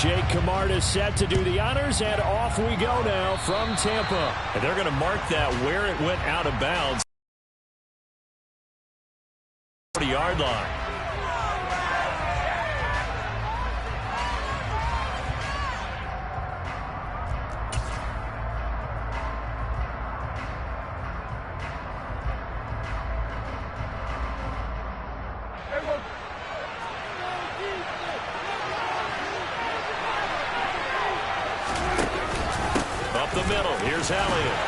Jake Camarda set to do the honors, and off we go now from Tampa. And they're going to mark that where it went out of bounds. 40-yard line. Up the middle, here's Elliott.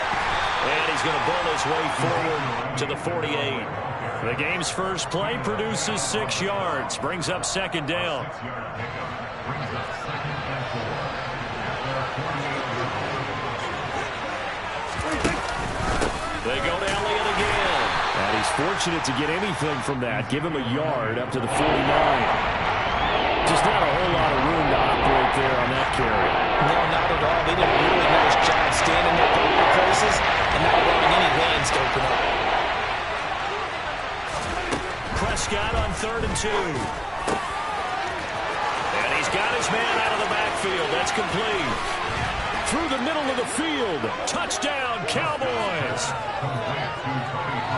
And he's going to bull his way forward to the 48. The game's first play produces 6 yards, brings up second down. They go to Elliott again. And he's fortunate to get anything from that. Give him a yard up to the 49. Just not a whole lot of room to operate there on that carry. No, not at all. They did a really nice job standing there in places and not allowing any lanes to open up. Prescott on 3rd and 2. And he's got his man out of the backfield. That's complete. Through the middle of the field. Touchdown, Cowboys.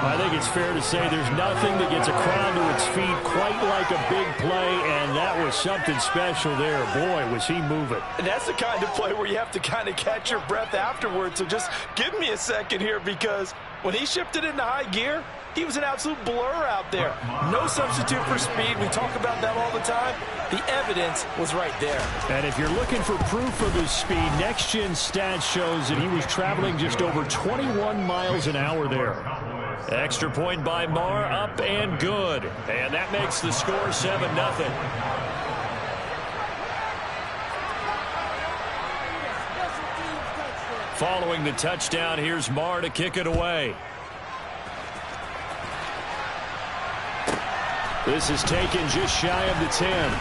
I think it's fair to say there's nothing that gets a crowd to its feet quite like a big play, and that was something special there. Boy, was he moving. And that's the kind of play where you have to kind of catch your breath afterwards. So just give me a second here, because when he shifted into high gear, he was an absolute blur out there. No substitute for speed. We talk about that all the time. The evidence was right there. And if you're looking for proof of his speed, Next Gen Stats shows that he was traveling just over 21 miles an hour there. Extra point by Marr, up and good. And that makes the score 7-0. Following the touchdown, here's Marr to kick it away. This is taken just shy of the 10.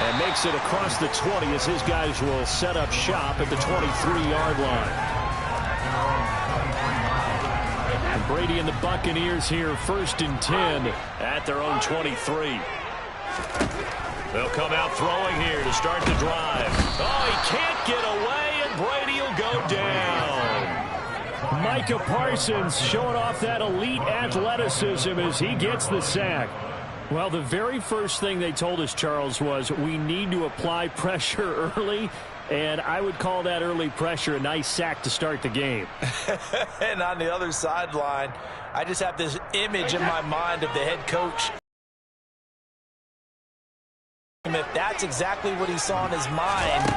And makes it across the 20 as his guys will set up shop at the 23-yard line. And Brady and the Buccaneers here, 1st and 10 at their own 23. They'll come out throwing here to start the drive. Oh, he can't get away, and Brady will go down. Micah Parsons showing off that elite athleticism as he gets the sack. Well, the very first thing they told us, Charles, was we need to apply pressure early, and I would call that early pressure a nice sack to start the game. And on the other sideline, I just have this image in my mind of the head coach. If that's exactly what he saw in his mind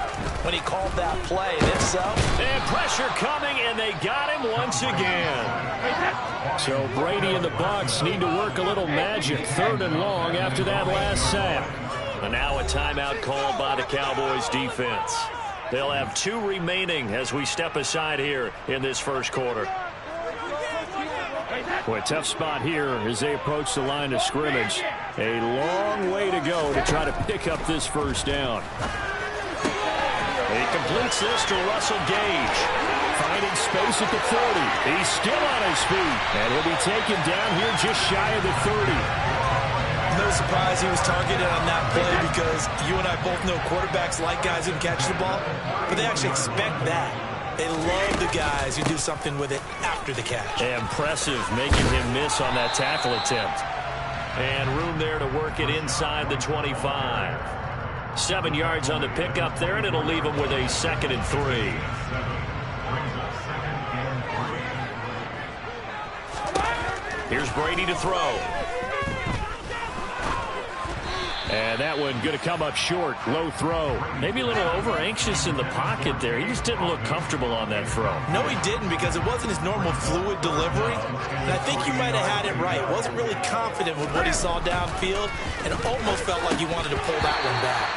when he called that play, and if so. And pressure coming, and they got him once again. So Brady and the Bucs need to work a little magic, 3rd and long after that last sack. And now a timeout called by the Cowboys defense. They'll have 2 remaining as we step aside here in this first quarter. Boy, tough spot here as they approach the line of scrimmage. A long way to go to try to pick up this first down. He completes this to Russell Gage. Finding space at the 30. He's still on his feet. And he'll be taken down here just shy of the 30. No surprise he was targeted on that play, because you and I both know quarterbacks like guys who can catch the ball, but they actually expect that. They love the guys who do something with it after the catch. Impressive, making him miss on that tackle attempt. And room there to work it inside the 25. 7 yards on the pickup there, and it'll leave him with a 2nd and 3. Here's Brady to throw. And that one going to come up short. Low throw. Maybe a little over-anxious in the pocket there. He just didn't look comfortable on that throw. No, he didn't, because it wasn't his normal fluid delivery. And I think you might have had it right. Wasn't really confident with what he saw downfield, and almost felt like he wanted to pull that one back.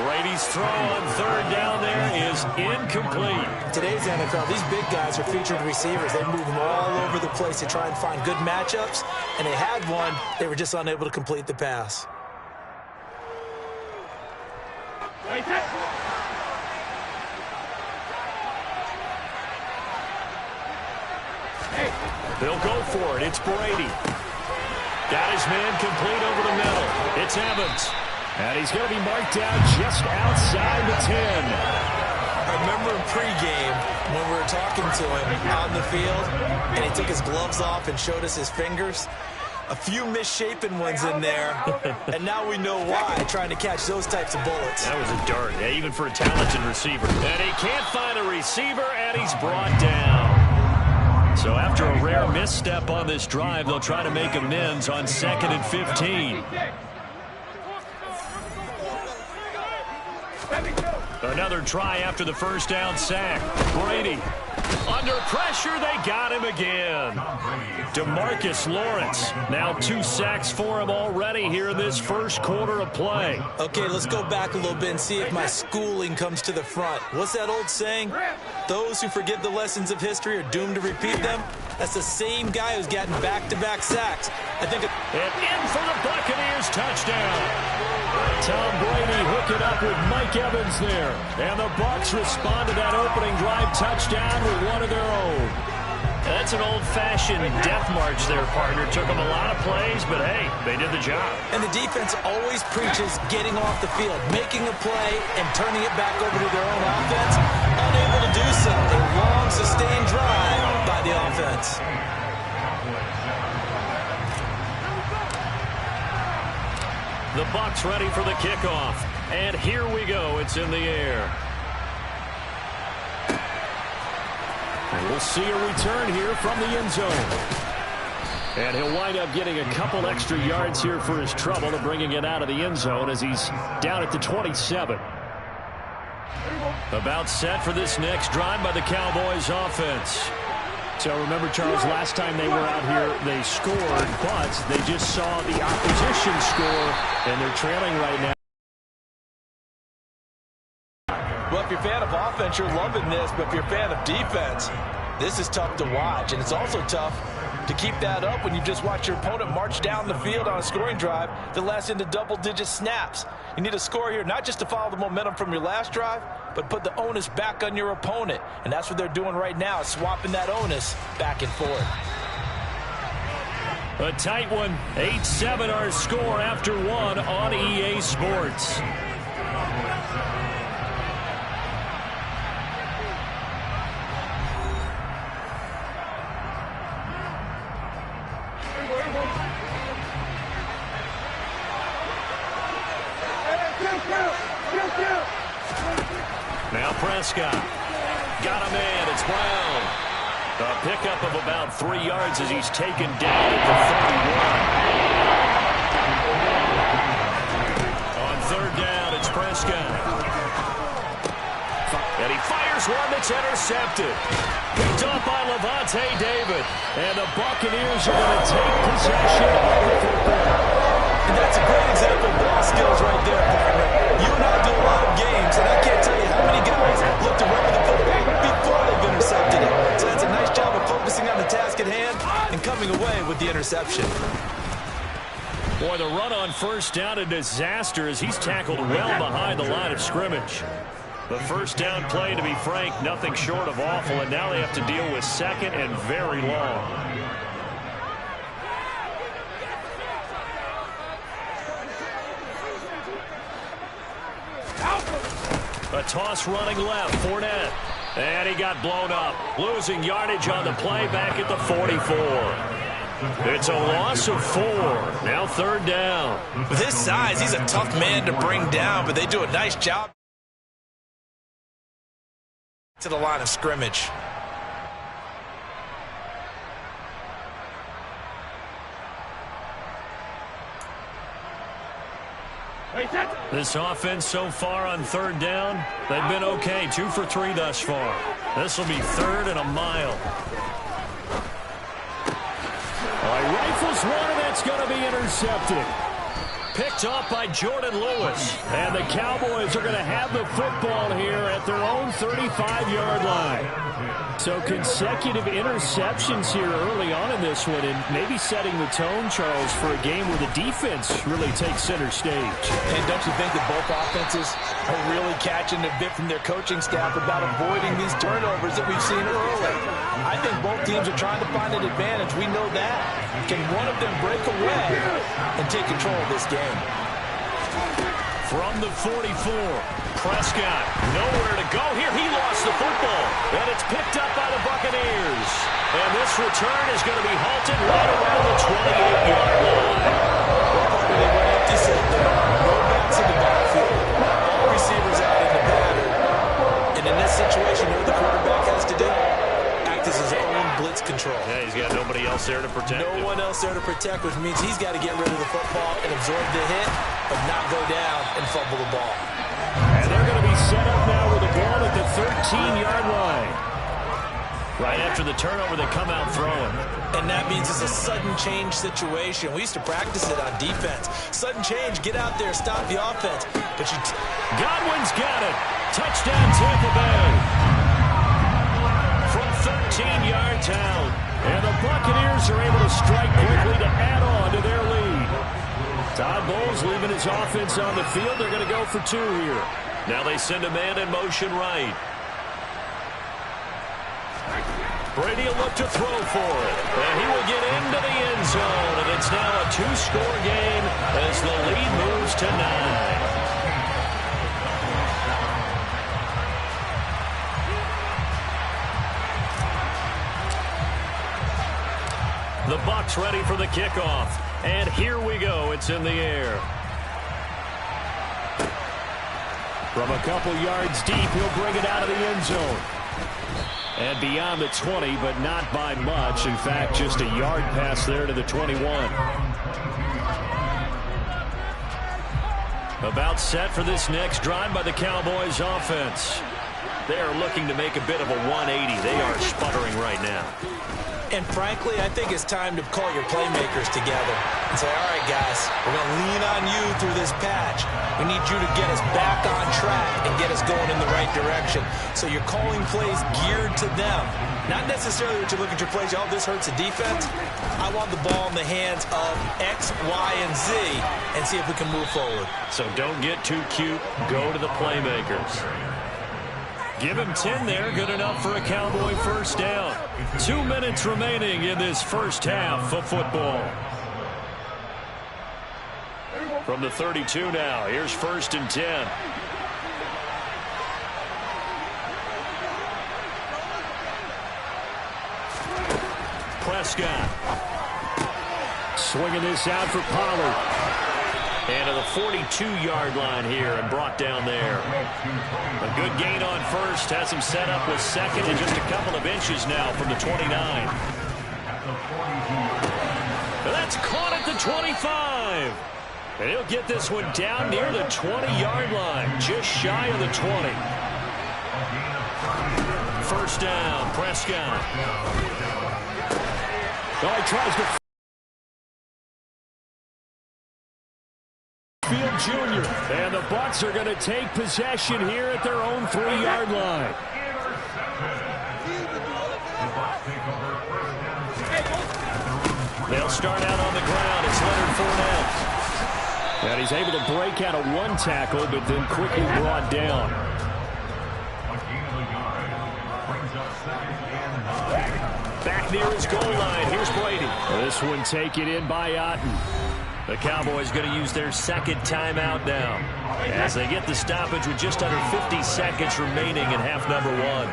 Brady's throw on 3rd down there is incomplete. Today's NFL, these big guys are featured receivers. They move them all over the place to try and find good matchups, and they had one. They were just unable to complete the pass. They'll go for it. It's Brady. Got his man complete over the middle. It's Evans. And he's going to be marked down just outside the 10. I remember in pregame when we were talking to him on the field, and he took his gloves off and showed us his fingers. A few misshapen ones in there, and now we know why, trying to catch those types of bullets. That was a dart, yeah, even for a talented receiver. And he can't find a receiver, and he's brought down. So after a rare misstep on this drive, they'll try to make amends on 2nd and 15. Another try after the first down sack. Brady. Under pressure, they got him again. DeMarcus Lawrence. Now 2 sacks for him already here in this first quarter of play. Okay, let's go back a little bit and see if my schooling comes to the front. What's that old saying? Those who forget the lessons of history are doomed to repeat them. That's the same guy who's gotten back-to-back sacks. I think. And in for the Buccaneers touchdown. Tom Brady hooking up with Mike Evans there. And the Bucs respond to that opening drive touchdown with one of their own. That's an old-fashioned death march there, partner. Took them a lot of plays, but hey, they did the job. And the defense always preaches getting off the field, making a play, and turning it back over to their own offense. Unable to do so. A long, sustained drive by the offense. The Bucs ready for the kickoff. And here we go. It's in the air. And we'll see a return here from the end zone. And he'll wind up getting a couple extra yards here for his trouble to bringing it out of the end zone as he's down at the 27. About set for this next drive by the Cowboys offense. So remember, Charles, last time they were out here, they scored, but they just saw the opposition score, and they're trailing right now. Well, if you're a fan of offense, you're loving this, but if you're a fan of defense, this is tough to watch, and it's also tough to keep that up when you just watch your opponent march down the field on a scoring drive that lasts into double-digit snaps. You need a score here, not just to follow the momentum from your last drive, but put the onus back on your opponent. And that's what they're doing right now, swapping that onus back and forth. A tight one. 8-7 our score after one on EA Sports. Now Prescott. Got a man. It's Brown. A pickup of about 3 yards as he's taken down at the 31. On third down, it's Prescott. And he fires one that's intercepted. Picked up by Levante David. And the Buccaneers are going to take possession of the football. And that's a great example of ball skills right there, partner. You and I do a lot of games, and I can't tell you how many guys look to run the football before they've intercepted it. So that's a nice job of focusing on the task at hand and coming away with the interception. Boy, the run on first down, a disaster as he's tackled well behind the line of scrimmage. The first down play, to be frank, nothing short of awful, and now they have to deal with second and very long. A toss running left, Fournette. And he got blown up. Losing yardage on the play back at the 44. It's a loss of 4. Now third down. With his size, he's a tough man to bring down, but they do a nice job to the line of scrimmage. This offense so far on third down, they've been okay. 2 for 3 thus far. This will be third and a mile. Well, he rifles one, and that's going to be intercepted. Picked off by Jordan Lewis. And the Cowboys are going to have the football here at their own 35-yard line. So consecutive interceptions here early on in this one, and maybe setting the tone, Charles, for a game where the defense really takes center stage. And don't you think that both offenses are really catching a bit from their coaching staff about avoiding these turnovers that we've seen early? I think both teams are trying to find an advantage. We know that. Can one of them break away and take control of this game? From the 44, Prescott, nowhere to go here. He lost the football, and it's picked up by the Buccaneers. And this return is going to be halted right around the 28-yard line. They went empty set there. No backs in the backfield. All receivers out in the pattern. And in this situation, what the quarterback has to do? Act as his own blitz control. Yeah, he's got nobody else there to protect him. No one else there to protect, which means he's got to get rid of the football and absorb the hit, but not go down and fumble the ball. And they're going to be set up now with the ball at the 13-yard line. Right after the turnover, they come out throwing. And that means it's a sudden change situation. We used to practice it on defense. Sudden change, get out there, stop the offense. But Godwin's got it. Touchdown, Tampa Bay. From 13 yards out. And the Buccaneers are able to strike quickly to add on to their lead. Todd Bowles leaving his offense on the field. They're going to go for two here. Now they send a man in motion right. Brady will look to throw for it. And he will get into the end zone. And it's now a two-score game as the lead moves to 9. The Bucs ready for the kickoff. And here we go. It's in the air. From a couple yards deep, he'll bring it out of the end zone. And beyond the 20, but not by much. In fact, just a yard pass there to the 21. About set for this next drive by the Cowboys offense. They are looking to make a bit of a 180. They are sputtering right now. And frankly, I think it's time to call your playmakers together and say, all right, guys, we're going to lean on you through this patch. We need you to get us back on track and get us going in the right direction. So you're calling plays geared to them. Not necessarily that you look at your plays, oh, this hurts the defense. I want the ball in the hands of X, Y, and Z and see if we can move forward. So don't get too cute. Go to the playmakers. Give him 10 there. Good enough for a Cowboy first down. 2 minutes remaining in this first half of football. From the 32 now. Here's 1st and 10. Prescott. Swinging this out for Pollard. And to the 42-yard line here and brought down there. A good gain on first. Has him set up with second and just a couple of inches now from the 29. And that's caught at the 25. And he'll get this one down near the 20-yard line. Just shy of the 20. First down, Prescott. Oh, he tries to Field Jr. And the Bucs are going to take possession here at their own 3-yard line. They'll start out on the ground. It's Leonard Fournette. And he's able to break out of one tackle, but then quickly brought down. Back near his goal line. Here's Brady. This one taken in by Otten. The Cowboys going to use their second timeout now as they get the stoppage with just under 50 seconds remaining in half number 1.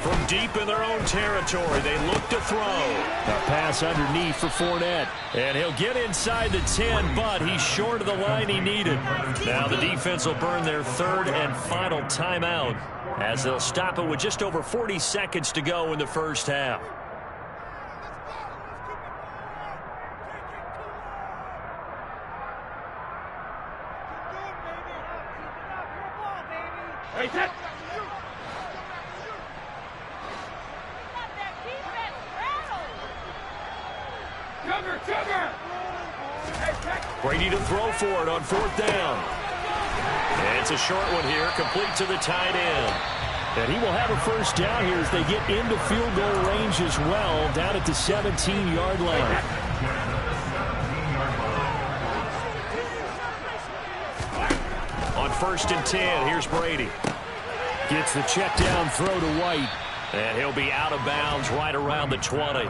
From deep in their own territory, they look to throw. A pass underneath for Fournette. And he'll get inside the 10, but he's short of the line he needed. Now the defense will burn their third and final timeout as they'll stop it with just over 40 seconds to go in the first half. Brady to throw for it on 4th down. And it's a short one here, complete to the tight end. And he will have a first down here as they get into field goal range as well, down at the 17-yard line. On 1st and 10, here's Brady. Gets the check down throw to White. And he'll be out of bounds right around the 20.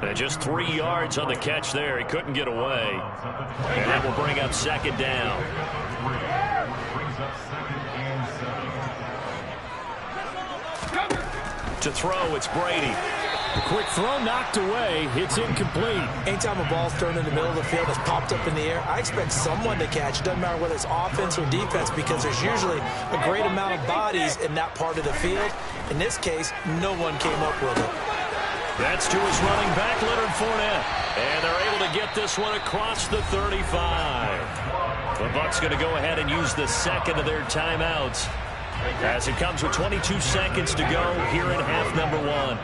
And just 3 yards on the catch there. He couldn't get away. And that will bring up second down. To throw, it's Brady. The quick throw knocked away. It's incomplete. Anytime a ball's thrown in the middle of the field, it's popped up in the air, I expect someone to catch. It doesn't matter whether it's offense or defense, because there's usually a great amount of bodies in that part of the field. In this case, no one came up with it. That's to his running back, Leonard Fournette. And they're able to get this one across the 35. The Bucs going to go ahead and use the second of their timeouts, as it comes with 22 seconds to go here in half number 1.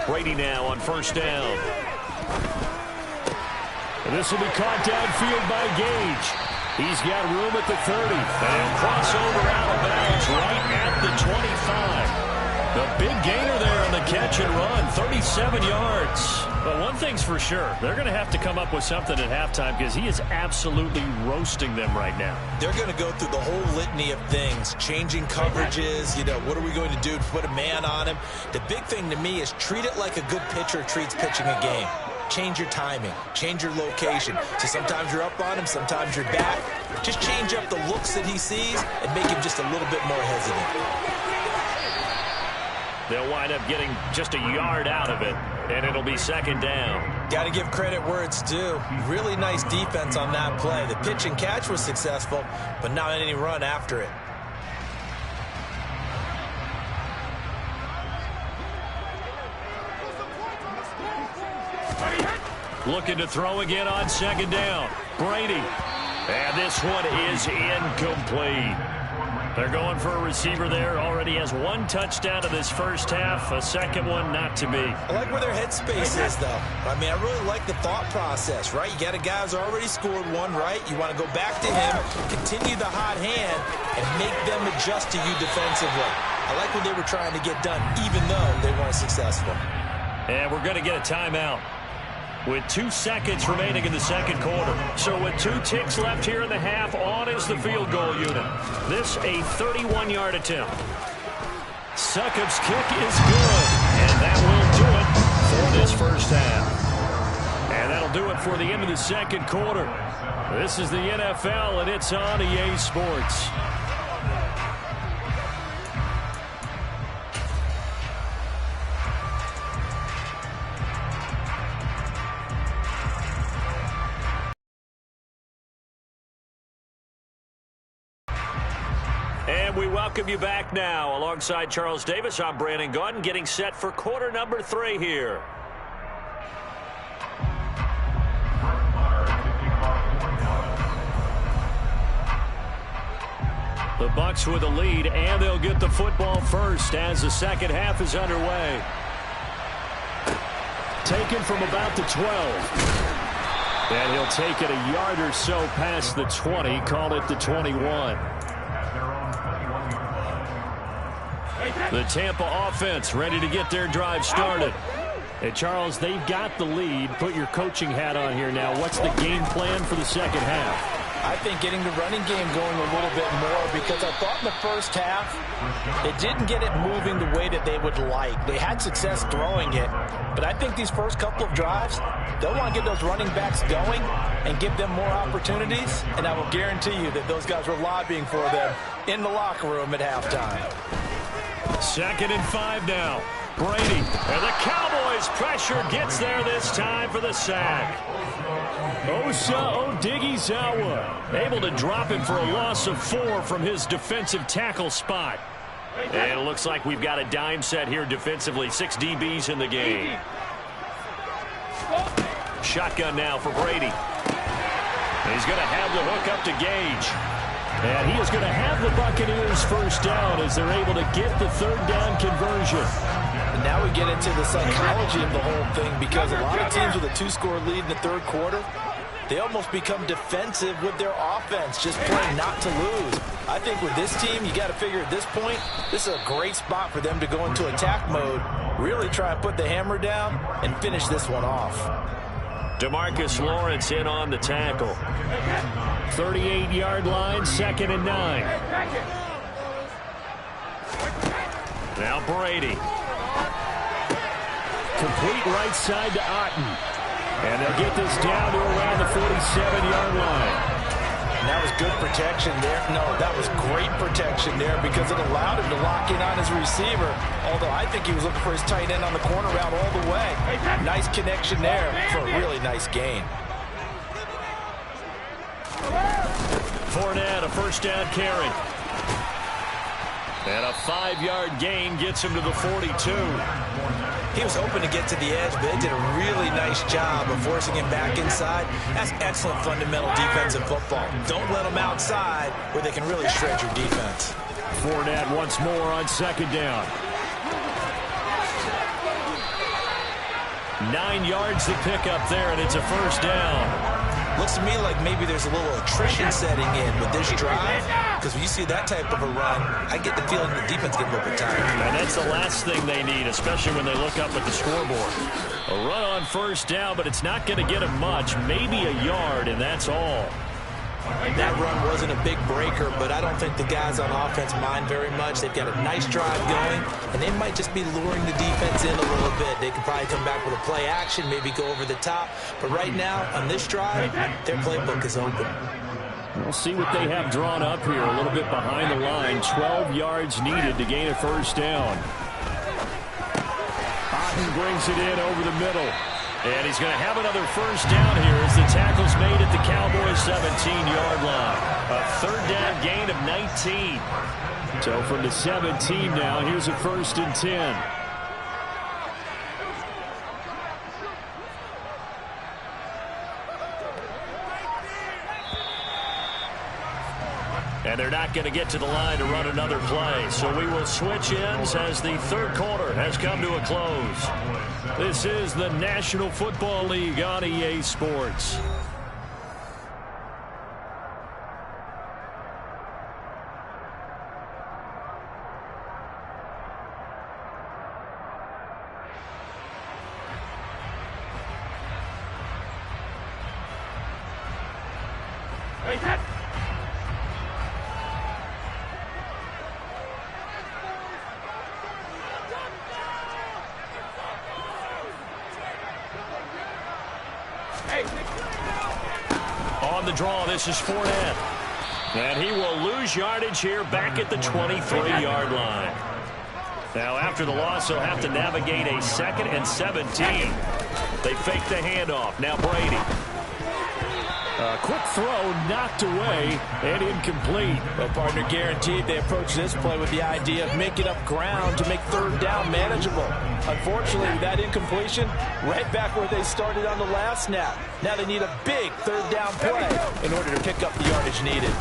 Brady now on first down. And this will be caught downfield by Gage. He's got room at the 30. And crossover out of bounds right at the 25. The big gainer there on the catch and run, 37 yards. But one thing's for sure, they're going to have to come up with something at halftime, because he is absolutely roasting them right now. They're going to go through the whole litany of things, changing coverages, what are we going to do to put a man on him? The big thing to me is treat it like a good pitcher treats pitching a game. Change your timing, change your location. So sometimes you're up on him, sometimes you're back. Just change up the looks that he sees and make him just a little bit more hesitant. They'll wind up getting just a yard out of it, and it'll be second down. Got to give credit where it's due. Really nice defense on that play. The pitch and catch was successful, but not any run after it. Looking to throw again on second down. Brady. And this one is incomplete. They're going for a receiver there. Already has 1 touchdown in this first half. A second one not to be. I like where their headspace is, though. I mean, I really like the thought process, right? You got a guy who's already scored 1, right? You want to go back to him, continue the hot hand, and make them adjust to you defensively. I like what they were trying to get done, even though they weren't successful. And we're going to get a timeout with 2 seconds remaining in the second quarter. So with 2 ticks left here in the half, on is the field goal unit. This a 31-yard attempt. Succop's kick is good, and that will do it for this first half. And that'll do it for the end of the second quarter. This is the NFL, and it's on EA Sports. And we welcome you back now. Alongside Charles Davis, I'm Brandon Gaudin, getting set for quarter number 3 here. The Bucs with a lead, and they'll get the football first as the second half is underway. Taken from about the 12. And he'll take it a yard or so past the 20, call it the 21. The Tampa offense ready to get their drive started. Hey, Charles, they've got the lead. Put your coaching hat on here now. What's the game plan for the second half? I think getting the running game going a little bit more, because I thought in the first half it didn't get it moving the way that they would like. They had success throwing it, but I think these first couple of drives, they'll want to get those running backs going and give them more opportunities, and I will guarantee you that those guys were lobbying for them in the locker room at halftime. 2nd and 5 now. Brady, and the Cowboys pressure gets there this time for the sack. Osa Odighizuwa able to drop him for a loss of 4 from his defensive tackle spot. And it looks like we've got a dime set here defensively. 6 DBs in the game. Shotgun now for Brady. He's going to have the hook up to Gage. And he is going to have the Buccaneers first down as they're able to get the 3rd down conversion. And now we get into the psychology of the whole thing, because a lot of teams with a 2-score lead in the 3rd quarter, they almost become defensive with their offense, just playing not to lose. I think with this team, you got to figure at this point, this is a great spot for them to go into attack mode, really try and put the hammer down and finish this one off. DeMarcus Lawrence in on the tackle. 38-yard line, 2nd and 9. Now Brady. Complete right side to Otten. And they'll get this down to around the 47-yard line. That was good protection there. No, that was great protection there because it allowed him to lock in on his receiver. Although I think he was looking for his tight end on the corner route all the way. Nice connection there for a really nice gain. Fournette, a first down carry. And a 5-yard gain gets him to the 42. He was hoping to get to the edge, but they did a really nice job of forcing him back inside. That's excellent fundamental defense in football. Don't let them outside where they can really shred your defense. Fournette once more on second down. 9 yards to pick up there, and it's a first down. Looks to me like maybe there's a little attrition setting in with this drive, because when you see that type of a run, I get the feeling the defense gets a little bit tired. And that's the last thing they need, especially when they look up at the scoreboard. A run on first down, but it's not going to get them much, maybe a yard, and that's all. That run wasn't a big breaker, but I don't think the guys on offense mind very much. They've got a nice drive going, and they might just be luring the defense in a little bit. They could probably come back with a play action, maybe go over the top. But right now, on this drive, their playbook is open. We'll see what they have drawn up here. A little bit behind the line. 12 yards needed to gain a first down. Otten brings it in over the middle. And he's going to have another first down here as the tackle's made at the Cowboys' 17-yard line. A third down gain of 19. So from the 17 now, here's a 1st and 10. And they're not going to get to the line to run another play. So we will switch ends as the third quarter has come to a close. This is the National Football League on EA Sports. On the draw, this is Fournette. And he will lose yardage here back at the 23-yard line. Now, after the loss, he'll have to navigate a 2nd and 17. They fake the handoff. Now Brady. A quick throw knocked away and incomplete. Well, partner, guaranteed they approach this play with the idea of making up ground to make third down manageable. Unfortunately, with that incompletion, right back where they started on the last snap. Now they need a big third down play in order to pick up the yardage needed.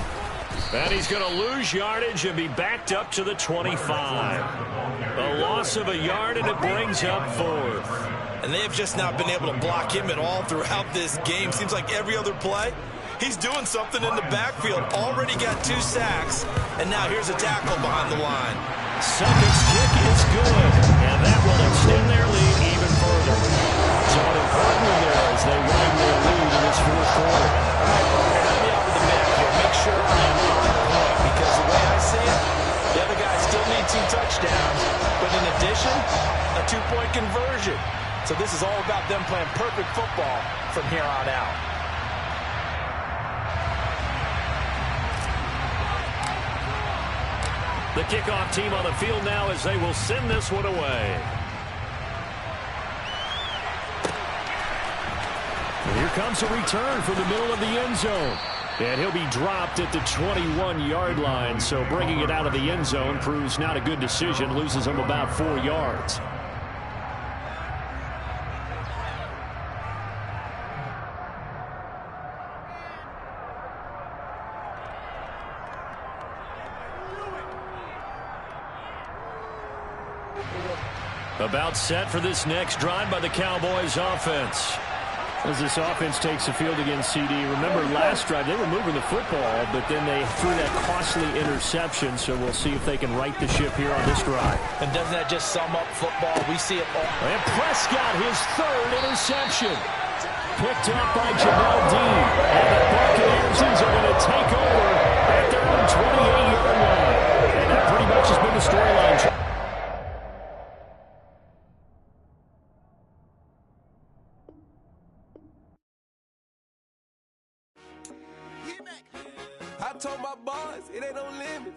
And he's going to lose yardage and be backed up to the 25. A loss of a yard, and it brings up 4th. And they have just not been able to block him at all throughout this game. Seems like every other play, he's doing something in the backfield. Already got 2 sacks, and now here's a tackle behind the line. Second's kick is good, and that will extend their lead even further. So an important one there as they widen their lead in this 4th quarter. All right, partner, let me out with the back here. Make sure I'm on point, because the way I see it, the other guy still needs 2 touchdowns, but in addition, a 2-point conversion. So this is all about them playing perfect football from here on out. The kickoff team on the field now as they will send this one away. And here comes a return from the middle of the end zone. And he'll be dropped at the 21-yard line. So bringing it out of the end zone proves not a good decision. Loses him about 4 yards. About set for this next drive by the Cowboys offense. As this offense takes the field against CD, remember last drive they were moving the football, but then they threw that costly interception, so we'll see if they can right the ship here on this drive. And doesn't that just sum up football? We see it all. And Prescott, his 3rd interception. Picked up by Jamel Dean. And the Buccaneers are going to take over at their own 28-yard line. And that pretty much has been the storyline. Told my boys, it ain't no limit.